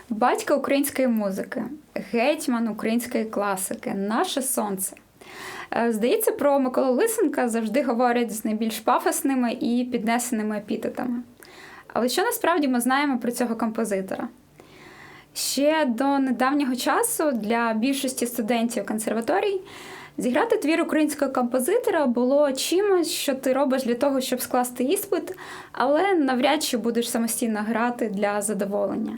Батько української музики, гетьман української класики, наше сонце. Здається, про Миколу Лисенка завжди говорять з найбільш пафосними і піднесеними епітетами. Але що насправді ми знаємо про цього композитора? Ще до недавнього часу для більшості студентів консерваторій зіграти твір українського композитора було чимось, що ти робиш для того, щоб скласти іспит, але навряд чи будеш самостійно грати для задоволення.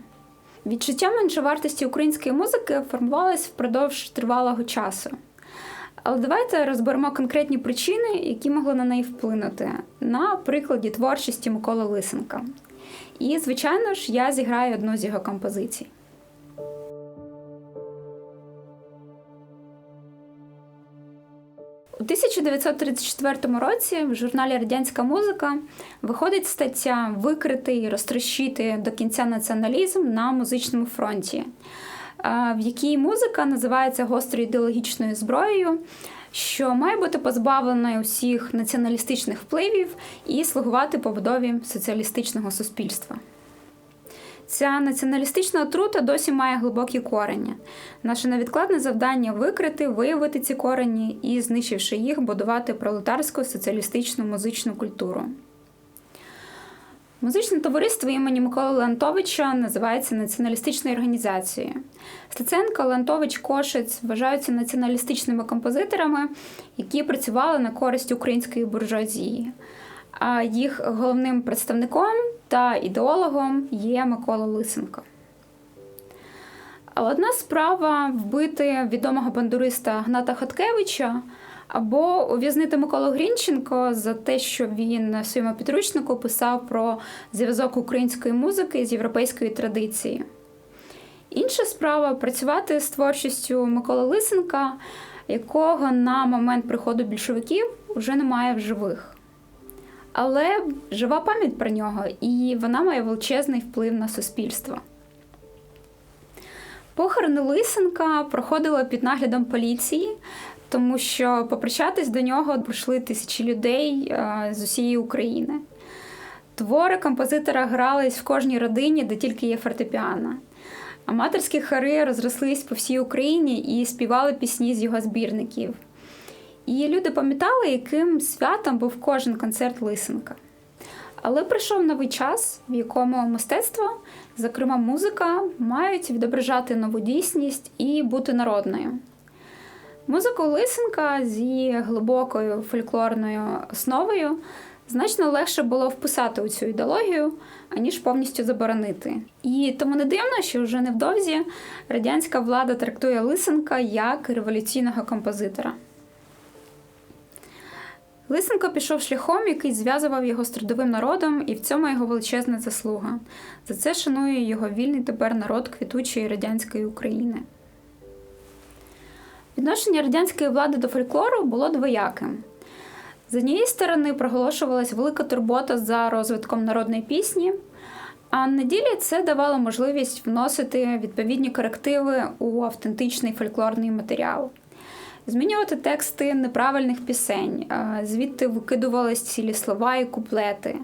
Відчуття меншовартості української музики формувалось впродовж тривалого часу. Але давайте розберемо конкретні причини, які могли на неї вплинути, на прикладі творчості Миколи Лисенка. І, звичайно ж, я зіграю одну з його композицій. У 1934 році в журналі «Радянська музика» виходить стаття «Викрити і розтрощити до кінця націоналізм на музичному фронті», в якій музика називається гострою ідеологічною зброєю, що має бути позбавленою усіх націоналістичних впливів і слугувати побудові соціалістичного суспільства. Ця націоналістична отрута досі має глибокі корені. Наше невідкладне завдання – викрити, виявити ці корені і, знищивши їх, будувати пролетарську соціалістичну музичну культуру. Музичне товариство імені Миколи Леонтовича називається націоналістичною організацією. Стеценко, Леонтович, Кошець вважаються націоналістичними композиторами, які працювали на користь української буржуазії. А їх головним представником та ідеологом є Микола Лисенко. Але одна справа – вбити відомого бандуриста Гната Хоткевича або ув'язнити Миколу Грінченко за те, що він на своєму підручнику писав про зв'язок української музики з європейською традицією. Інша справа – працювати з творчістю Миколи Лисенка, якого на момент приходу більшовиків вже немає в живих. Але жива пам'ять про нього, і вона має величезний вплив на суспільство. Похорони Лисенка проходили під наглядом поліції, тому що попрощатись до нього прийшли тисячі людей з усієї України. Твори композитора грались в кожній родині, де тільки є фортепіано. Аматорські хори розрослись по всій Україні і співали пісні з його збірників. І люди пам'ятали, яким святом був кожен концерт Лисенка. Але прийшов новий час, в якому мистецтво, зокрема музика, мають відображати нову дійсність і бути народною. Музику Лисенка з її глибокою фольклорною основою значно легше було вписати у цю ідеологію, аніж повністю заборонити. І тому не дивно, що вже невдовзі радянська влада трактує Лисенка як революційного композитора. Лисенко пішов шляхом, який зв'язував його з трудовим народом, і в цьому його величезна заслуга. За це шанує його вільний тепер народ квітучої радянської України. Відношення радянської влади до фольклору було двояким. З однієї сторони проголошувалась велика турбота за розвитком народної пісні, а на ділі це давало можливість вносити відповідні корективи у автентичний фольклорний матеріал. Змінювати тексти неправильних пісень, звідти викидувались цілі слова і куплети.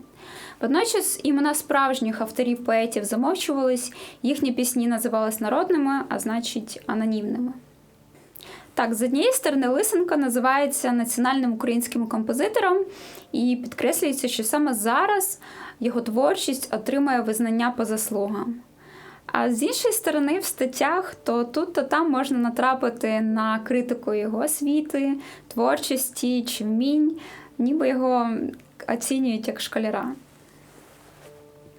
Водночас імена справжніх авторів-поетів замовчувались, їхні пісні називались народними, а значить анонімними. Так, з однієї сторони, Лисенко називається національним українським композитором і підкреслюється, що саме зараз його творчість отримує визнання по заслугам. А з іншої сторони, в статтях то тут, то там можна натрапити на критику його освіти, творчості чи вмінь, ніби його оцінюють як школяра.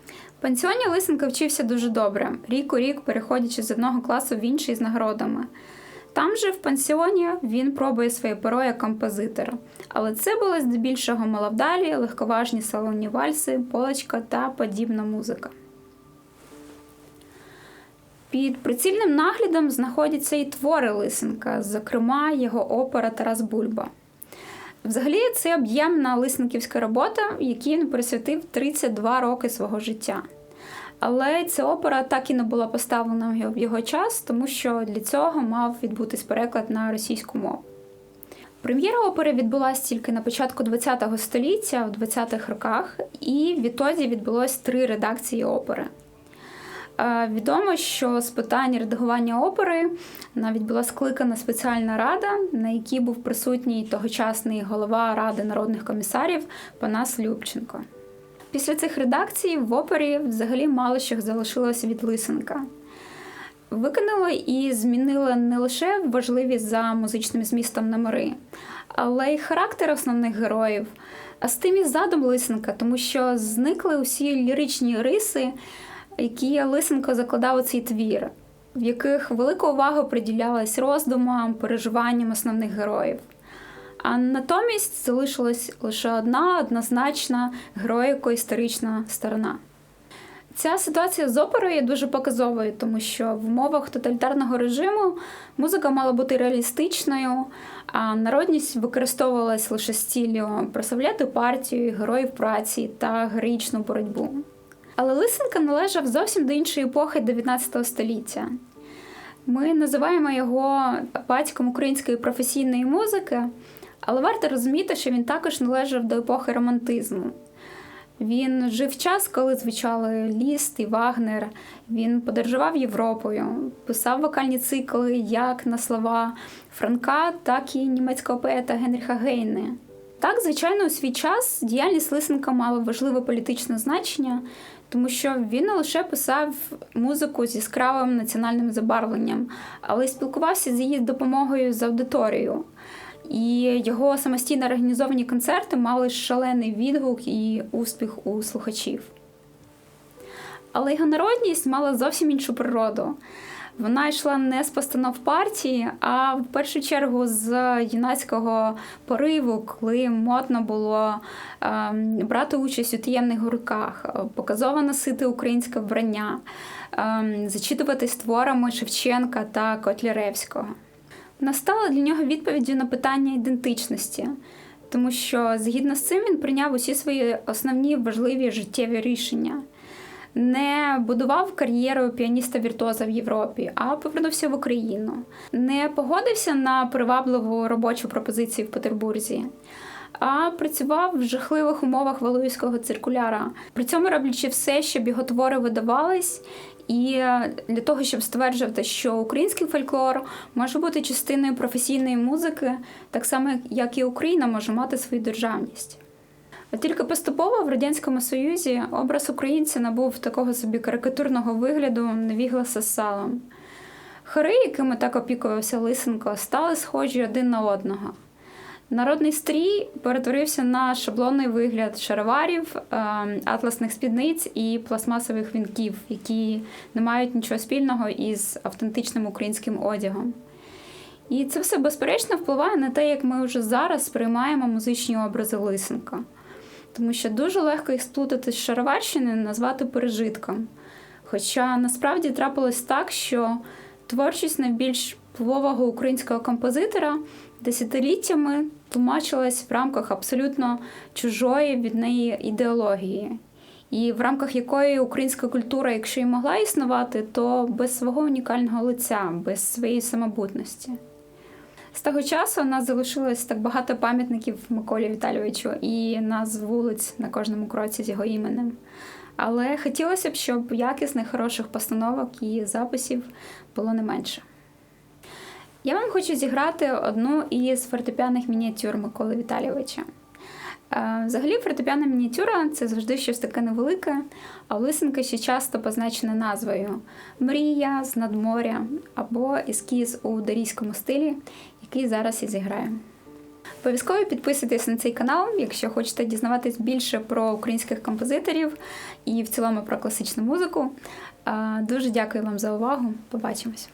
В пансіоні Лисенко вчився дуже добре, рік у рік переходячи з одного класу в інший з нагородами. Там же в пансіоні він пробує своє перо як композитор. Але це були здебільшого маловдалі, легковажні салонні вальси, полочка та подібна музика. Під прицільним наглядом знаходяться і твори Лисенка, зокрема його опера «Тарас Бульба». Взагалі, це об'ємна лисенківська робота, якій він присвятив 32 роки свого життя. Але ця опера так і не була поставлена в його час, тому що для цього мав відбутись переклад на російську мову. Прем'єра опери відбулася тільки на початку ХХ століття, в 20-х роках, і відтоді відбулось 3 редакції опери. Відомо, що з питань редагування опери навіть була скликана спеціальна рада, на якій був присутній тогочасний голова Ради народних комісарів Панас Любченко. Після цих редакцій в опері взагалі мало що залишилося від Лисенка. Виконали і змінили не лише важливі за музичним змістом номери, але й характер основних героїв, а з тим і задум Лисенка, тому що зникли усі ліричні риси, які Лисенко закладав у цей твір, в яких велика увага приділялась роздумам, переживанням основних героїв. А натомість залишилась лише одна однозначна героїко-історична сторона. Ця ситуація з оперою є дуже показовою, тому що в умовах тоталітарного режиму музика мала бути реалістичною, а народність використовувалась лише з ціллю прославляти партію, героїв праці та героїчну боротьбу. Але Лисенко належав зовсім до іншої епохи 19 століття. Ми називаємо його батьком української професійної музики, але варто розуміти, що він також належав до епохи романтизму. Він жив в час, коли звучали Ліст і Вагнер, він подорожував Європою, писав вокальні цикли як на слова Франка, так і німецького поета Генріха Гейне. Так, звичайно, у свій час діяльність Лисенка мала важливе політичне значення, тому що він не лише писав музику з яскравим національним забарвленням, але й спілкувався з її допомогою з аудиторією. І його самостійно організовані концерти мали шалений відгук і успіх у слухачів. Але його народність мала зовсім іншу природу. Вона йшла не з постанов партії, а в першу чергу з юнацького пориву, коли модно було брати участь у таємних гуртках, показово носити українське вбрання, зачитуватись творами Шевченка та Котляревського. Вона стала для нього відповіддю на питання ідентичності, тому що згідно з цим він прийняв усі свої основні важливі життєві рішення. Не будував кар'єру піаніста-віртуоза в Європі, а повернувся в Україну. Не погодився на привабливу робочу пропозицію в Петербурзі, а працював в жахливих умовах Валуївського циркуляра, при цьому роблячи все, щоб його твори видавались, і для того, щоб стверджувати, що український фольклор може бути частиною професійної музики, так само, як і Україна може мати свою державність. От тільки поступово в Радянському Союзі образ українця набув такого собі карикатурного вигляду невігласа з салом. Хори, якими так опікувався Лисенко, стали схожі один на одного. Народний стрій перетворився на шаблонний вигляд шароварів, атласних спідниць і пластмасових вінків, які не мають нічого спільного із автентичним українським одягом. І це все, безперечно, впливає на те, як ми вже зараз сприймаємо музичні образи Лисенка. Тому що дуже легко їх сплутати з шароварщини, назвати пережитком. Хоча насправді трапилось так, що творчість найбільш впливового українського композитора десятиліттями тлумачилась в рамках абсолютно чужої від неї ідеології. І в рамках якої українська культура, якщо і могла існувати, то без свого унікального лиця, без своєї самобутності. З того часу у нас залишилось так багато пам'ятників Миколі Віталійовичу і назв вулиць на кожному кроці з його іменем. Але хотілося б, щоб якісних, хороших постановок і записів було не менше. Я вам хочу зіграти одну із фортепіаних мініатюр Миколи Віталійовича. Взагалі, фортепіана мініатюра – це завжди щось таке невелике, а у Лисенка ще часто позначена назвою «Мрія з надморя» або «Ескіз у дарійському стилі», який зараз і зіграю. Обов'язково підписуйтесь на цей канал, якщо хочете дізнаватись більше про українських композиторів і в цілому про класичну музику. Дуже дякую вам за увагу. Побачимось!